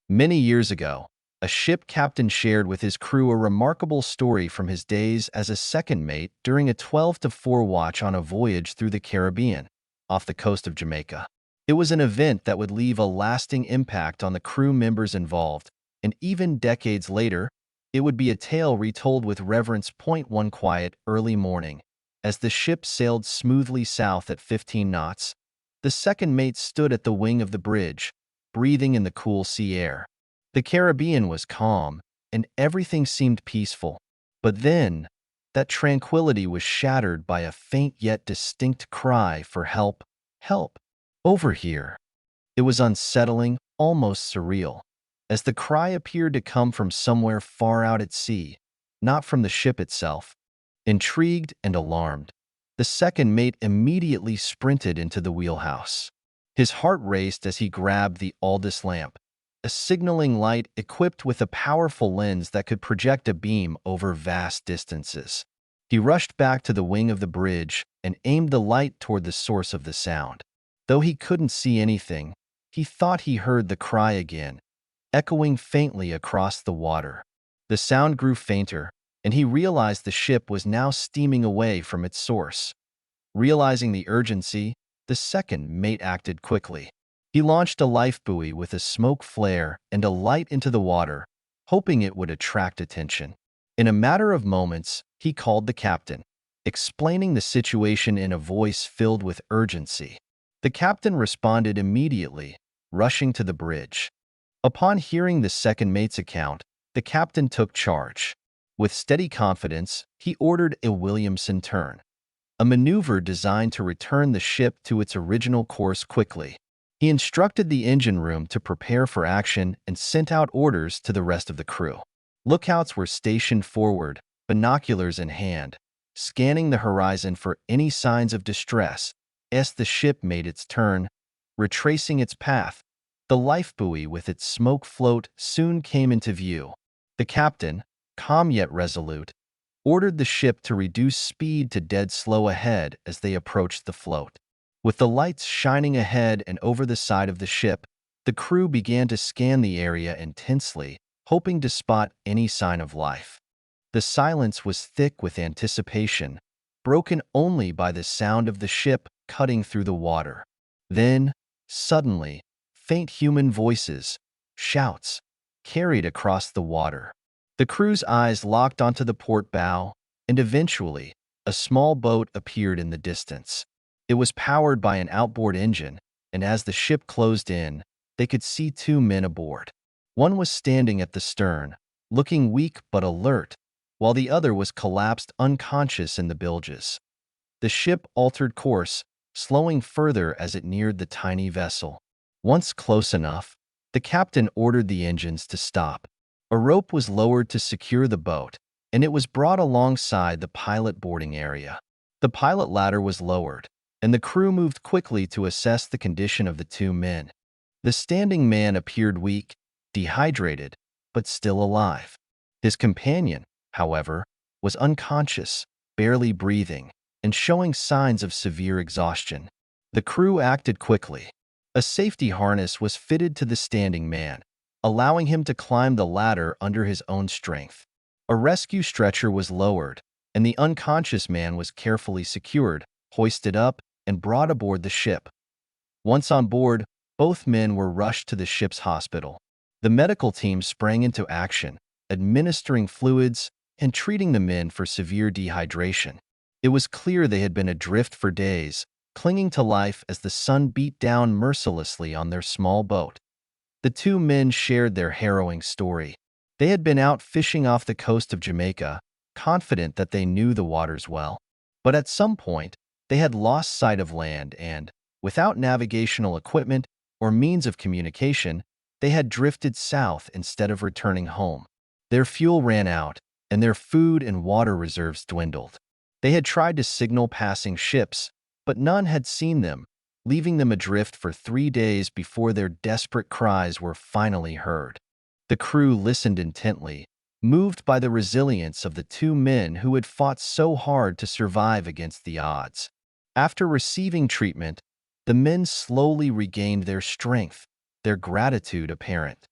Many years ago, a ship captain shared with his crew a remarkable story from his days as a second mate during a 12 to 4 watch on a voyage through the Caribbean, off the coast of Jamaica. It was an event that would leave a lasting impact on the crew members involved, and even decades later, it would be a tale retold with reverence. One quiet, early morning, as the ship sailed smoothly south at 15 knots, the second mate stood at the wing of the bridge, breathing in the cool sea air. The Caribbean was calm, and everything seemed peaceful. But then, that tranquility was shattered by a faint yet distinct cry for help. Help! Over here! It was unsettling, almost surreal, as the cry appeared to come from somewhere far out at sea, not from the ship itself. Intrigued and alarmed, the second mate immediately sprinted into the wheelhouse. His heart raced as he grabbed the Aldous lamp, a signaling light equipped with a powerful lens that could project a beam over vast distances. He rushed back to the wing of the bridge and aimed the light toward the source of the sound. Though he couldn't see anything, he thought he heard the cry again, echoing faintly across the water. The sound grew fainter, and he realized the ship was now steaming away from its source. Realizing the urgency, the second mate acted quickly. He launched a life buoy with a smoke flare and a light into the water, hoping it would attract attention. In a matter of moments, he called the captain, explaining the situation in a voice filled with urgency. The captain responded immediately, rushing to the bridge. Upon hearing the second mate's account, the captain took charge. With steady confidence, he ordered a Williamson turn, a maneuver designed to return the ship to its original course quickly. He instructed the engine room to prepare for action and sent out orders to the rest of the crew. Lookouts were stationed forward, binoculars in hand, scanning the horizon for any signs of distress. As the ship made its turn, retracing its path, the lifebuoy with its smoke float soon came into view. The captain, calm yet resolute, ordered the ship to reduce speed to dead slow ahead as they approached the float. With the lights shining ahead and over the side of the ship, the crew began to scan the area intensely, hoping to spot any sign of life. The silence was thick with anticipation, broken only by the sound of the ship cutting through the water. Then, suddenly, faint human voices, shouts, carried across the water. The crew's eyes locked onto the port bow, and eventually, a small boat appeared in the distance. It was powered by an outboard engine, and as the ship closed in, they could see two men aboard. One was standing at the stern, looking weak but alert, while the other was collapsed unconscious in the bilges. The ship altered course, slowing further as it neared the tiny vessel. Once close enough, the captain ordered the engines to stop. A rope was lowered to secure the boat, and it was brought alongside the pilot boarding area. The pilot ladder was lowered, and the crew moved quickly to assess the condition of the two men. The standing man appeared weak, dehydrated, but still alive. His companion, however, was unconscious, barely breathing, and showing signs of severe exhaustion. The crew acted quickly. A safety harness was fitted to the standing man, allowing him to climb the ladder under his own strength. A rescue stretcher was lowered, and the unconscious man was carefully secured, hoisted up, and brought aboard the ship. Once on board, both men were rushed to the ship's hospital. The medical team sprang into action, administering fluids and treating the men for severe dehydration. It was clear they had been adrift for days, clinging to life as the sun beat down mercilessly on their small boat. The two men shared their harrowing story. They had been out fishing off the coast of Jamaica, confident that they knew the waters well. But at some point, they had lost sight of land and, without navigational equipment or means of communication, they had drifted south instead of returning home. Their fuel ran out, and their food and water reserves dwindled. They had tried to signal passing ships, but none had seen them, leaving them adrift for 3 days before their desperate cries were finally heard. The crew listened intently, moved by the resilience of the two men who had fought so hard to survive against the odds. After receiving treatment, the men slowly regained their strength, their gratitude apparent.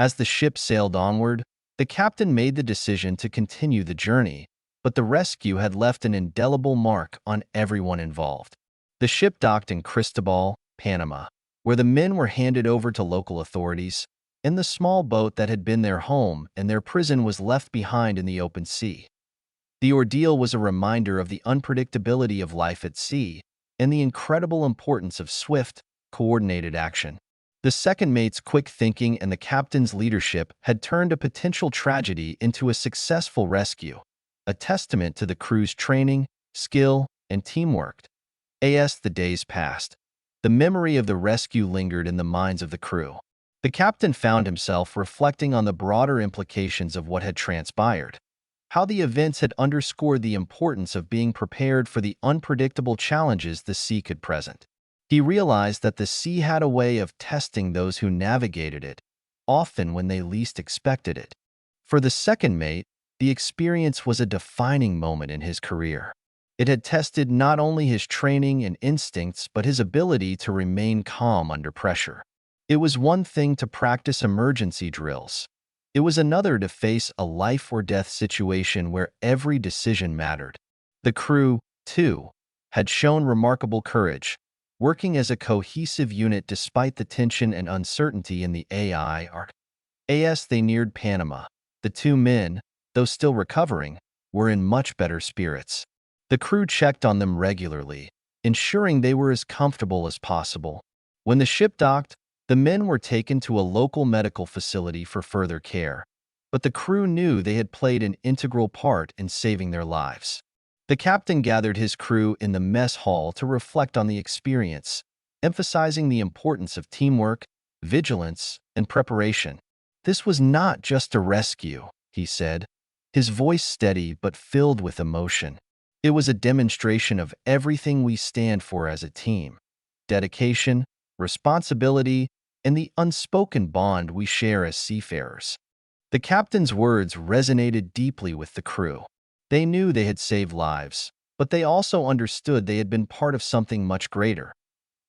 As the ship sailed onward, the captain made the decision to continue the journey, but the rescue had left an indelible mark on everyone involved. The ship docked in Cristobal, Panama, where the men were handed over to local authorities, and the small boat that had been their home and their prison was left behind in the open sea. The ordeal was a reminder of the unpredictability of life at sea and the incredible importance of swift, coordinated action. The second mate's quick thinking and the captain's leadership had turned a potential tragedy into a successful rescue, a testament to the crew's training, skill, and teamwork. As the days passed, the memory of the rescue lingered in the minds of the crew. The captain found himself reflecting on the broader implications of what had transpired, how the events had underscored the importance of being prepared for the unpredictable challenges the sea could present. He realized that the sea had a way of testing those who navigated it, often when they least expected it. For the second mate, the experience was a defining moment in his career. It had tested not only his training and instincts but his ability to remain calm under pressure. It was one thing to practice emergency drills. It was another to face a life-or-death situation where every decision mattered. The crew, too, had shown remarkable courage, working as a cohesive unit despite the tension and uncertainty in the AIR. As they neared Panama, the two men, though still recovering, were in much better spirits. The crew checked on them regularly, ensuring they were as comfortable as possible. When the ship docked, the men were taken to a local medical facility for further care, but the crew knew they had played an integral part in saving their lives. The captain gathered his crew in the mess hall to reflect on the experience, emphasizing the importance of teamwork, vigilance, and preparation. "This was not just a rescue," he said, his voice steady but filled with emotion. "It was a demonstration of everything we stand for as a team: dedication, responsibility, and the unspoken bond we share as seafarers." The captain's words resonated deeply with the crew. They knew they had saved lives, but they also understood they had been part of something much greater,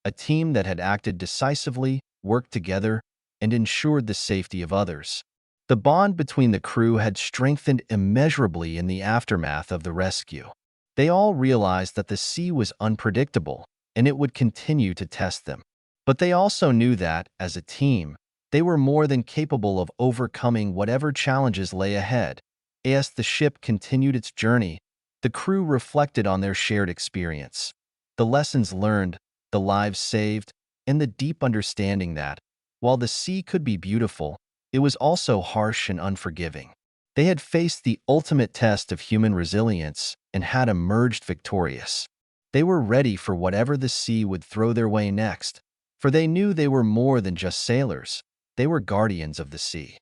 a team that had acted decisively, worked together, and ensured the safety of others. The bond between the crew had strengthened immeasurably in the aftermath of the rescue. They all realized that the sea was unpredictable, and it would continue to test them. But they also knew that, as a team, they were more than capable of overcoming whatever challenges lay ahead. As the ship continued its journey, the crew reflected on their shared experience, the lessons learned, the lives saved, and the deep understanding that, while the sea could be beautiful, it was also harsh and unforgiving. They had faced the ultimate test of human resilience and had emerged victorious. They were ready for whatever the sea would throw their way next, for they knew they were more than just sailors. They were guardians of the sea.